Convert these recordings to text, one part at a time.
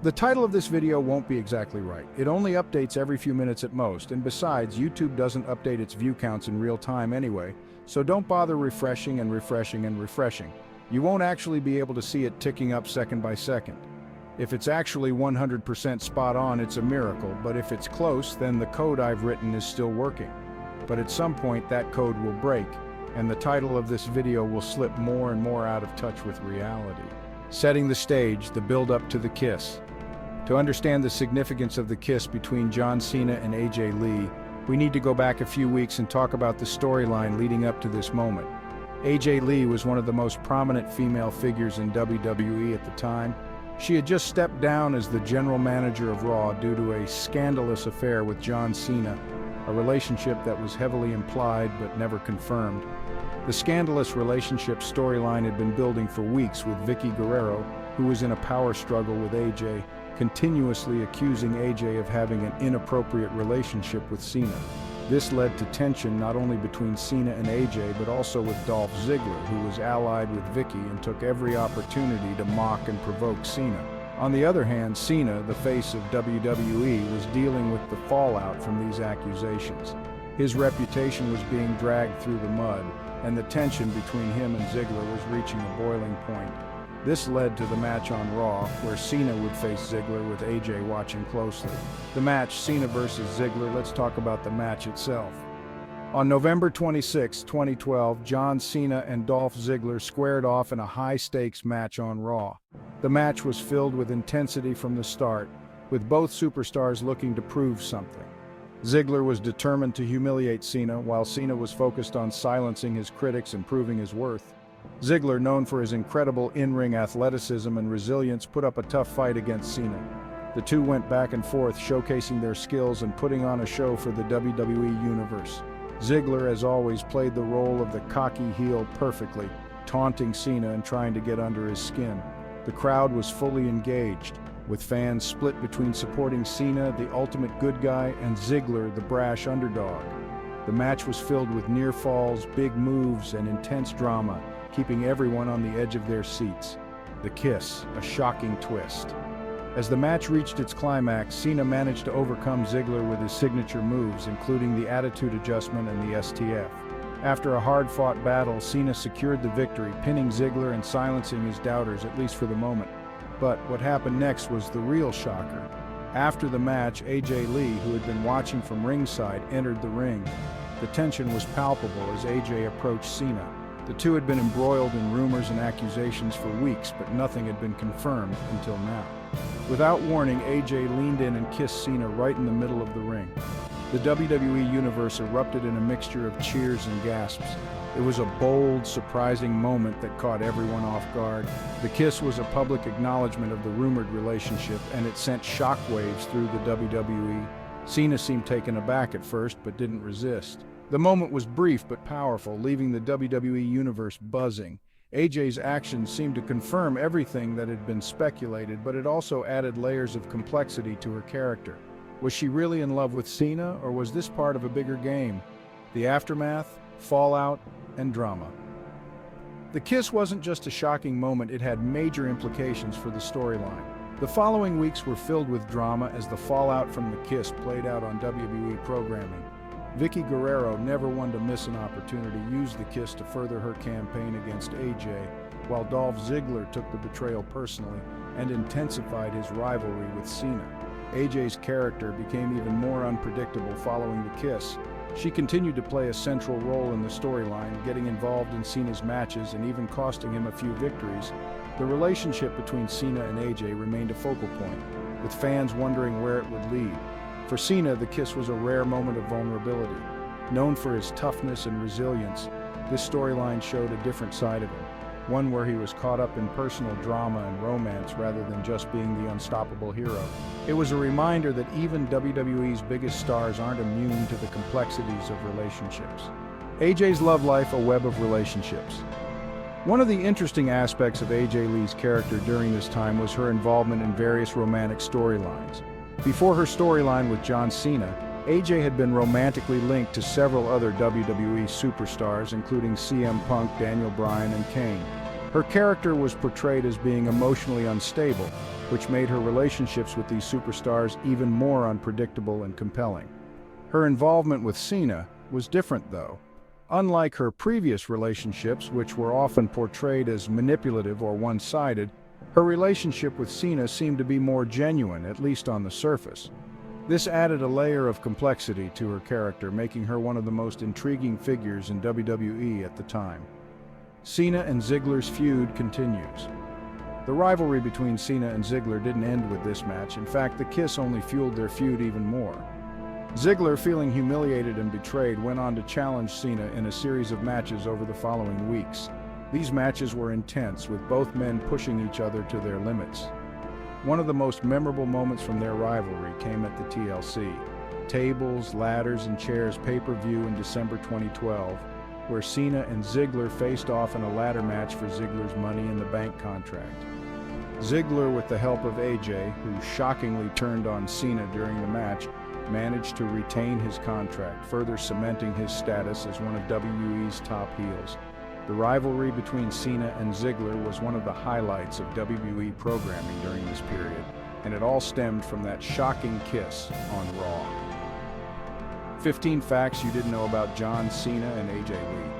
The title of this video won't be exactly right. It only updates every few minutes at most, and besides, YouTube doesn't update its view counts in real time anyway, so don't bother refreshing and refreshing and refreshing. You won't actually be able to see it ticking up second by second. If it's actually 100% spot on, it's a miracle, but if it's close, then the code I've written is still working. But at some point, that code will break, and the title of this video will slip more and more out of touch with reality. Setting the stage, the build-up to the kiss. To understand the significance of the kiss between John Cena and AJ Lee, we need to go back a few weeks and talk about the storyline leading up to this moment. AJ Lee was one of the most prominent female figures in WWE at the time. She had just stepped down as the general manager of Raw due to a scandalous affair with John Cena, a relationship that was heavily implied but never confirmed. The scandalous relationship storyline had been building for weeks, with Vickie Guerrero, who was in a power struggle with AJ, continuously accusing AJ of having an inappropriate relationship with Cena. This led to tension not only between Cena and AJ, but also with Dolph Ziggler, who was allied with Vickie and took every opportunity to mock and provoke Cena. On the other hand, Cena, the face of WWE, was dealing with the fallout from these accusations. His reputation was being dragged through the mud, and the tension between him and Ziggler was reaching a boiling point. This led to the match on Raw, where Cena would face Ziggler with AJ watching closely. The match, Cena versus Ziggler. Let's talk about the match itself. On November 26, 2012, John Cena and Dolph Ziggler squared off in a high-stakes match on Raw. The match was filled with intensity from the start, with both superstars looking to prove something. Ziggler was determined to humiliate Cena, while Cena was focused on silencing his critics and proving his worth. Ziggler, known for his incredible in-ring athleticism and resilience, put up a tough fight against Cena. The two went back and forth, showcasing their skills and putting on a show for the WWE Universe. Ziggler, as always, played the role of the cocky heel perfectly, taunting Cena and trying to get under his skin. The crowd was fully engaged, with fans split between supporting Cena, the ultimate good guy, and Ziggler, the brash underdog. The match was filled with near falls, big moves, and intense drama, keeping everyone on the edge of their seats. The kiss, a shocking twist. As the match reached its climax, Cena managed to overcome Ziggler with his signature moves, including the attitude adjustment and the STF. After a hard-fought battle, Cena secured the victory, pinning Ziggler and silencing his doubters, at least for the moment. But what happened next was the real shocker. After the match, AJ Lee, who had been watching from ringside, entered the ring. The tension was palpable as AJ approached Cena. The two had been embroiled in rumors and accusations for weeks, but nothing had been confirmed until now. Without warning, AJ leaned in and kissed Cena right in the middle of the ring. The WWE Universe erupted in a mixture of cheers and gasps. It was a bold, surprising moment that caught everyone off guard. The kiss was a public acknowledgement of the rumored relationship, and it sent shockwaves through the WWE. Cena seemed taken aback at first, but didn't resist. The moment was brief but powerful, leaving the WWE Universe buzzing. AJ's actions seemed to confirm everything that had been speculated, but it also added layers of complexity to her character. Was she really in love with Cena, or was this part of a bigger game? The aftermath, fallout, and drama. The kiss wasn't just a shocking moment, it had major implications for the storyline. The following weeks were filled with drama as the fallout from the kiss played out on WWE programming. Vickie Guerrero, never one to miss an opportunity, used the kiss to further her campaign against AJ, while Dolph Ziggler took the betrayal personally and intensified his rivalry with Cena. AJ's character became even more unpredictable following the kiss. She continued to play a central role in the storyline, getting involved in Cena's matches and even costing him a few victories. The relationship between Cena and AJ remained a focal point, with fans wondering where it would lead. For Cena, the kiss was a rare moment of vulnerability. Known for his toughness and resilience, this storyline showed a different side of him, one where he was caught up in personal drama and romance rather than just being the unstoppable hero. It was a reminder that even WWE's biggest stars aren't immune to the complexities of relationships. AJ's love life, a web of relationships. One of the interesting aspects of AJ Lee's character during this time was her involvement in various romantic storylines. Before her storyline with John Cena, AJ had been romantically linked to several other WWE superstars, including CM Punk, Daniel Bryan, and Kane. Her character was portrayed as being emotionally unstable, which made her relationships with these superstars even more unpredictable and compelling. Her involvement with Cena was different, though. Unlike her previous relationships, which were often portrayed as manipulative or one-sided, her relationship with Cena seemed to be more genuine, at least on the surface. This added a layer of complexity to her character, making her one of the most intriguing figures in WWE at the time. Cena and Ziggler's feud continues. The rivalry between Cena and Ziggler didn't end with this match. In fact, the kiss only fueled their feud even more. Ziggler, feeling humiliated and betrayed, went on to challenge Cena in a series of matches over the following weeks. These matches were intense, with both men pushing each other to their limits. One of the most memorable moments from their rivalry came at the TLC Tables, Ladders, and Chairs pay-per-view in December 2012, where Cena and Ziggler faced off in a ladder match for Ziggler's Money in the Bank contract. Ziggler, with the help of AJ, who shockingly turned on Cena during the match, managed to retain his contract, further cementing his status as one of WWE's top heels. The rivalry between Cena and Ziggler was one of the highlights of WWE programming during this period, and it all stemmed from that shocking kiss on Raw. 15 facts you didn't know about John Cena and AJ Lee.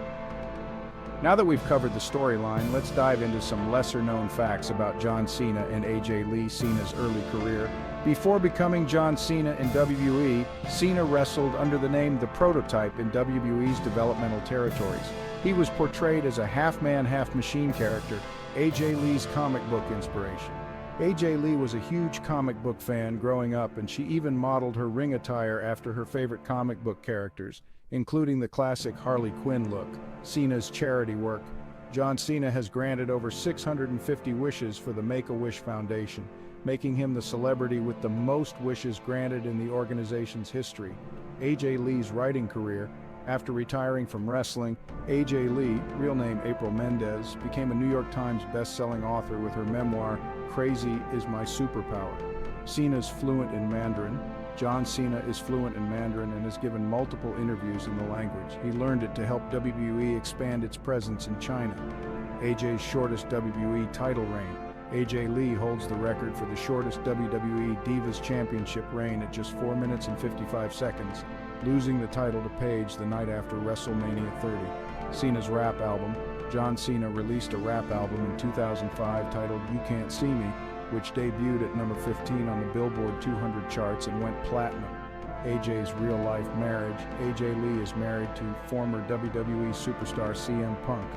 Now that we've covered the storyline, let's dive into some lesser-known facts about John Cena and AJ Lee. Cena's early career. Before becoming John Cena in WWE, Cena wrestled under the name The Prototype in WWE's developmental territories. He was portrayed as a half-man, half-machine character, AJ Lee's comic book inspiration. AJ Lee was a huge comic book fan growing up, and she even modeled her ring attire after her favorite comic book characters, including the classic Harley Quinn look. Cena's charity work. John Cena has granted over 650 wishes for the Make-A-Wish Foundation, making him the celebrity with the most wishes granted in the organization's history. AJ Lee's writing career. After retiring from wrestling, AJ Lee, real name April Mendez, became a New York Times best-selling author with her memoir, Crazy is My Superpower. Cena's fluent in Mandarin. John Cena is fluent in Mandarin and has given multiple interviews in the language. He learned it to help WWE expand its presence in China. AJ's shortest WWE title reign. AJ Lee holds the record for the shortest WWE Divas Championship reign at just 4 minutes and 55 seconds, losing the title to Paige the night after WrestleMania 30. Cena's rap album. John Cena released a rap album in 2005 titled You Can't See Me, which debuted at number 15 on the Billboard 200 charts and went platinum. AJ's real-life marriage. AJ Lee is married to former WWE superstar CM Punk.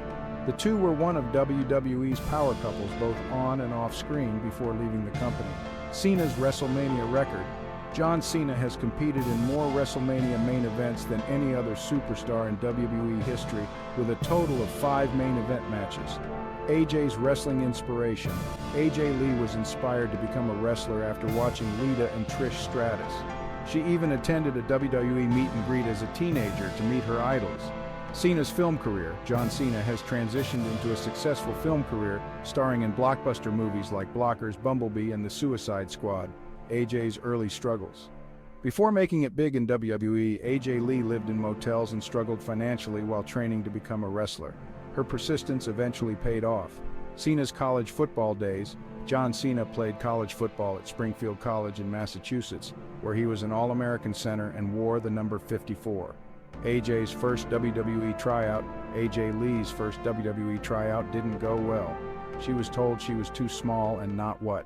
The two were one of WWE's power couples both on and off screen before leaving the company. Cena's WrestleMania record. John Cena has competed in more WrestleMania main events than any other superstar in WWE history, with a total of 5 main event matches. AJ's wrestling inspiration. AJ Lee was inspired to become a wrestler after watching Lita and Trish Stratus. She even attended a WWE meet and greet as a teenager to meet her idols. Cena's film career. John Cena has transitioned into a successful film career, starring in blockbuster movies like Blockers, Bumblebee, and The Suicide Squad. AJ's early struggles. Before making it big in WWE, AJ Lee lived in motels and struggled financially while training to become a wrestler. Her persistence eventually paid off. Cena's college football days. John Cena played college football at Springfield College in Massachusetts, where he was an All-American center and wore the number 54. AJ's first WWE tryout. AJ Lee's first WWE tryout didn't go well. She was told she was too small and not what?